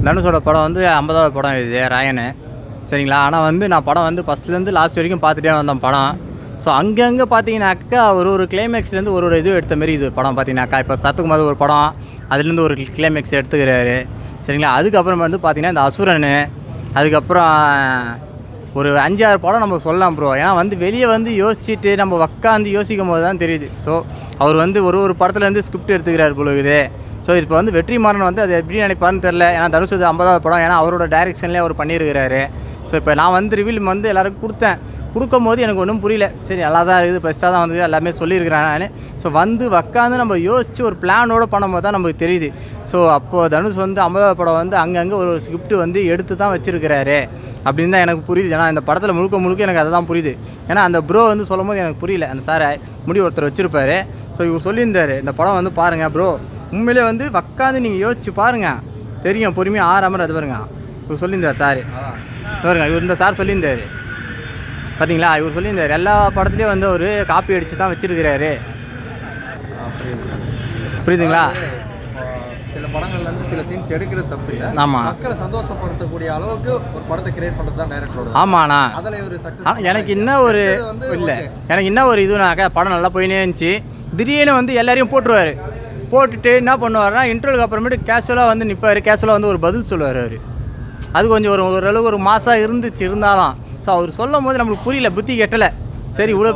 தனுஷோட படம் வந்து 50வது படம் இது ராயனு, சரிங்களா. ஆனால் வந்து நான் படம் வந்து ஃபஸ்ட்லேருந்து லாஸ்ட் வரைக்கும் பார்த்துட்டே வந்தேன் படம். ஸோ அங்கங்கே பார்த்தீங்கன்னாக்கா ஒரு கிளைமேக்ஸ்லேருந்து ஒரு இது எடுத்த மாரி இது படம் பார்த்தீங்கன்னாக்கா. இப்போ சத்துக்குமார் ஒரு படம், அதுலேருந்து ஒரு கிளைமேக்ஸ் எடுத்துக்கிறாரு, சரிங்களா. அதுக்கப்புறம் வந்து பார்த்தீங்கன்னா இந்த அசுரன், அதுக்கப்புறம் ஒரு 5-6 படம் நம்ம சொல்லலாம் ப்ரோ. ஏன்னா வந்து வெளியே வந்து யோசிச்சுட்டு நம்ம உட்காந்து யோசிக்கும் போது தான் தெரியுது. ஸோ அவர் வந்து ஒரு படத்துலேருந்து ஸ்கிரிப்ட் எடுத்துக்கிறார் போல இருக்குது. ஸோ இப்போ வந்து வெற்றிமாறன் வந்து அது எப்படி நினைப்பாருன்னு தெரில. ஏன்னா தனுஷ் 50வது படம், ஏன்னா அவரோட டைரெக்ஷன்லேயே அவர் பண்ணியிருக்கிறாரு. ஸோ இப்போ நான் வந்து ரிவ்யூல் வந்து எல்லாருக்கும் கொடுக்கும்போது எனக்கு ஒன்றும் புரியல. சரி நல்லா தான் இருக்குது, பெஸ்ட்டாக தான் வந்து எல்லாமே சொல்லியிருக்கிறேன் நான். ஸோ வந்து உட்காந்து நம்ம யோசித்து ஒரு பிளானோடு பண்ணும்போது தான் நமக்கு தெரியுது. ஸோ அப்போது தனுஷ் வந்து 50வது படம் வந்து அங்கங்கே ஒரு ஸ்கிரிப்ட் வந்து எடுத்து தான் வச்சுருக்கிறாரு அப்படின்னு தான் எனக்கு புரியுது. ஏன்னா இந்த படத்தில் முழுக்க எனக்கு அதை தான் புரியுது. ஏன்னா அந்த ப்ரோ வந்து சொல்லும் போது எனக்கு புரியல. அந்த சாரை முடி ஒருத்தர் வச்சுருப்பார். ஸோ இவர் சொல்லியிருந்தார் இந்த படம் வந்து பாருங்கள் ப்ரோ, உண்மையிலே வந்து உட்காந்து நீங்கள் யோசிச்சு பாருங்கள், தெரியும் பொறுமையாக ஆறாமல் அது பாருங்க. இவர் சொல்லியிருந்தார் சார், பாருங்க இவர் இந்த சார் சொல்லியிருந்தார் பார்த்தீங்களா. இவர் சொல்லியிருந்தார் எல்லா படத்துலேயும் வந்து ஒரு காப்பி அடித்து தான் வச்சுருக்கிறாரு. புரியுதுங்களா. சில படங்கள்லேருந்து சில சீன்ஸ் எடுக்கிறது தப்பு இல்லை. ஆமாம், மக்களை சந்தோஷப்படுத்தக்கூடிய அளவுக்கு ஒரு படத்தை கிரியேட் பண்ணுறது தான் டைரக்டரோட. ஆமாண்ணா. அதில் ஒரு சக்ஸஸ். எனக்கு என்ன ஒரு இல்லை, எனக்கு என்ன ஒரு இதுனாக்கா படம் நல்லா போயினே இருந்துச்சு. திடீர்னு வந்து எல்லாரையும் போட்டுட்டு என்ன பண்ணுவார்னா இன்டர்வலுக்கு அப்புறமேட்டு கேஷுவலாக வந்து நிற்பார். கேஷுவலாக வந்து ஒரு பதில் சொல்லுவார் அவர். அது கொஞ்சம் ஓரளவுக்கு ஒரு மாசாக இருந்துச்சு. இருந்தாலும் ஸோ அவர் சொல்லும் போது நம்மளுக்கு புரியல, புத்தி கெட்டலை. சரி இவ்வளோ.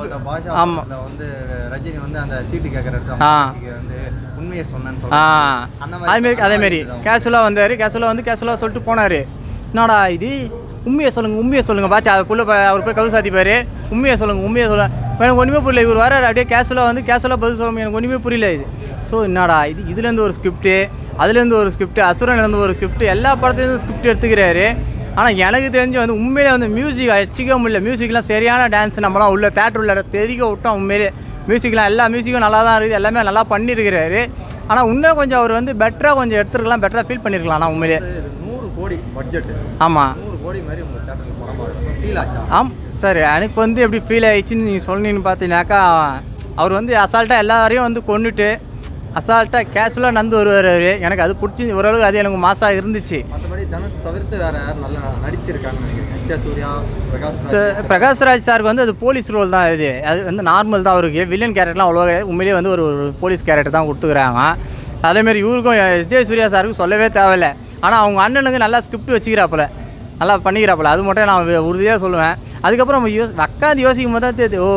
ஆமாம், வந்து ரஜினி வந்து அந்த சீட்டு கேட்குறது வந்து உண்மையை சொன்னேன்னு அதேமாரி கேஷுவலாக வந்தார். கேஷுவலாக சொல்லிட்டு போனார். என்னடா இது, உண்மையை சொல்லுங்கள் பாச்சா. அது புள்ள அவர் போய் கவு சாத்திப்பார். உண்மையை சொல்லுங்கள். எனக்கு ஒன்றுமே புரியல. இவர் வராரு அப்படியே கேஷுவலாக பதில் சொல்லுங்கள். எனக்கு ஒன்றுமே புரியல இது. ஸோ என்னடா இதுலேருந்து ஒரு ஸ்கிரிப்ட்டு, அதுலேருந்து ஒரு ஸ்கிரிப்ட், அசுரன்லேருந்து ஒரு ஸ்கிரிப்ட், எல்லா படத்துலேருந்து ஸ்கிரிப்ட் எடுத்துக்கிறாரு. ஆனால் எனக்கு தெரிஞ்சு வந்து உண்மையிலே வந்து மியூசிக் அடிச்சிக்க முடியல. மியூசிக்லாம் சரியான டான்ஸ். நம்மளாம் உள்ள தேட்டர் உள்ள தெரிவிக்க விட்டோம். உண்மையிலே மியூசிக்லாம் எல்லா மியூசிக்கும் நல்லா தான் இருக்குது, எல்லாமே நல்லா பண்ணியிருக்கிறாரு. ஆனால் இன்னும் கொஞ்சம் அவர் வந்து பெட்டராக கொஞ்சம் எடுத்துருக்கலாம், பெட்டராக ஃபீல் பண்ணியிருக்கலாம். ஆனால் உண்மையிலே 100 கோடி பட்ஜெட். ஆமாம், 100 கோடி மாதிரி உங்கள் தேட்டரில் படம் ஃபீல் ஆச்சா? சார் எனக்கு வந்து எப்படி ஃபீல் ஆயிடுச்சுன்னு நீங்கள் சொன்னீங்கன்னு பார்த்தீங்கன்னாக்கா, அவர் வந்து அசால்ட்டாக எல்லாரையும் வந்து கொண்டுட்டு அசால்ட்டாக கேஷுவலாக நடந்து வருவார் அவர். எனக்கு அது பிடிச்சி ஓரளவுக்கு அது எனக்கு மாசாக இருந்துச்சு. மற்றபடி தனுஷ் தவிர்த்து வேறு யார் நல்லா நடிச்சிருக்காங்கன்னு நினைக்கிறேன்? சூர்யா, பிரகாஷ்ராஜ் சாருக்கு வந்து அது போலீஸ் ரோல் தான். அது வந்து நார்மல் தான். அவருக்கு வில்லன் கேரக்டர்லாம் அவ்வளோ உண்மையிலேயே வந்து ஒரு போலீஸ் கேரக்டர் தான் கொடுத்துக்கிறாங்க. அதேமாரி இவருக்கும் எஸ்ஜே சூர்யா சாருக்கும் சொல்லவே தேவையில்லை. ஆனால் அவங்க அண்ணனுக்கு நல்லா ஸ்கிரிப்ட் வச்சுக்கிறாப்புல, நல்லா பண்ணிக்கிறாப்புல. அது மட்டும் நான் உறுதியாக சொல்லுவேன். அதுக்கப்புறம் நம்ம உட்காந்து யோசிக்கும் போது தான் தெரியுது, ஓ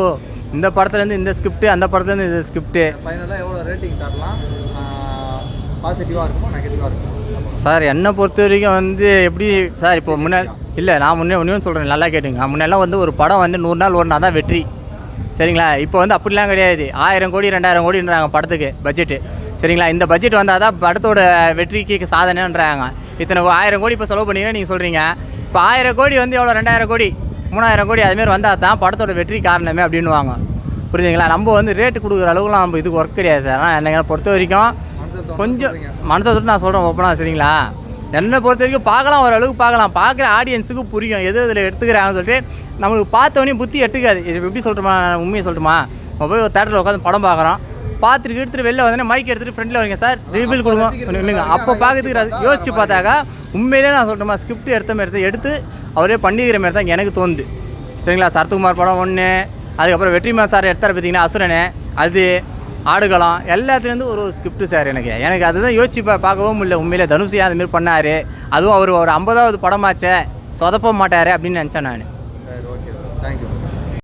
இந்த படத்துலேருந்து இந்த ஸ்கிரிப்ட், அந்த படத்துலேருந்து இந்த ஸ்கிரிப்ட்டு. ஃபைனலாக எவ்வளோ ரேட்டிங் தரலாம்? பாசிட்டிவாக இருக்குமோ நெகட்டிவாக இருக்கும் சார்? என்னை பொறுத்த வரைக்கும் வந்து எப்படி சார், இப்போ நான் ஒன்றே சொல்கிறேன், நல்லா கேட்டுங்க. முன்னெல்லாம் வந்து ஒரு படம் வந்து 100 நாள் ஓடினா தான் வெற்றி, சரிங்களா. இப்போ வந்து அப்படிலாம் கிடையாது. 1000 கோடி 2000 கோடின்றாங்க படத்துக்கு பட்ஜெட்டு, சரிங்களா. இந்த பட்ஜெட் வந்தால் தான் படத்தோட வெற்றிக்கு சாதனைன்றாங்க. இத்தனை 1000 கோடி இப்போ செலவு பண்ணிங்கன்னா நீங்கள் சொல்கிறீங்க. இப்போ 1000 கோடி வந்து எவ்வளோ, 2000 கோடி 3000 கோடி அதுமாரி வந்தால் தான் படத்தோட வெற்றி காரணமே அப்படின்வாங்க. புரியுதுங்களா. நம்ம வந்து ரேட்டு கொடுக்குற அளவுக்குலாம் நம்ம இதுக்கு ஒர்க் கிடையாது சார். ஆனால் என்னை பொறுத்த வரைக்கும் கொஞ்சம் மனசை தொட்டு நான் சொல்கிறேன் ஓப்பனாக, சரிங்களா. என்னை பொறுத்த வரைக்கும் பார்க்கலாம், ஓரளவுக்கு பார்க்குற ஆடியன்ஸுக்கு புரியும் எது இதில் எடுத்துக்கிறாங்கன்னு சொல்லிட்டு. நம்மளுக்கு பார்த்தவொடனே புத்தி எட்டுக்காது. எப்படி சொல்கிறோமா, உண்மையை சொல்லட்டுமா, நம்ம போய் ஒரு தேட்டரில் உட்காந்து படம் பார்க்குறோம், பார்த்துட்டு எடுத்துகிட்டு வெளில வந்தோடனே மைக் எடுத்துகிட்டு ஃப்ரெண்டில் வரீங்க சார் ரிவ்யூல் கொடுங்க இல்லைங்க, அப்போ பார்க்கறதுக்கு யோசிச்சு பார்த்தாக்கா உண்மையிலே நான் சொல்லட்டுமா ஸ்கிரிப்ட் எடுத்து அவரே பண்ணிக்கிற மாதிரி தான் எனக்கு தோணுது, சரிங்களா. சரத்குமார் படம் 1, அதுக்கப்புறம் வெற்றிமாறன் சார் எடுத்தார் பார்த்தீங்கன்னா அசுரனு, அது ஆடுகளம், எல்லாத்துலேருந்து ஒரு ஸ்கிரிப்ட் சார். எனக்கு அதுதான் யோசிச்சு பார்க்கவும் முடியல. உண்மையிலே தனுஷ் அதுமாரி பண்ணார். அதுவும் அவர் ஒரு 50வது படமாச்சே சொதப்ப மாட்டார் அப்படின்னு நினச்சேன் நான். Okay, thank you.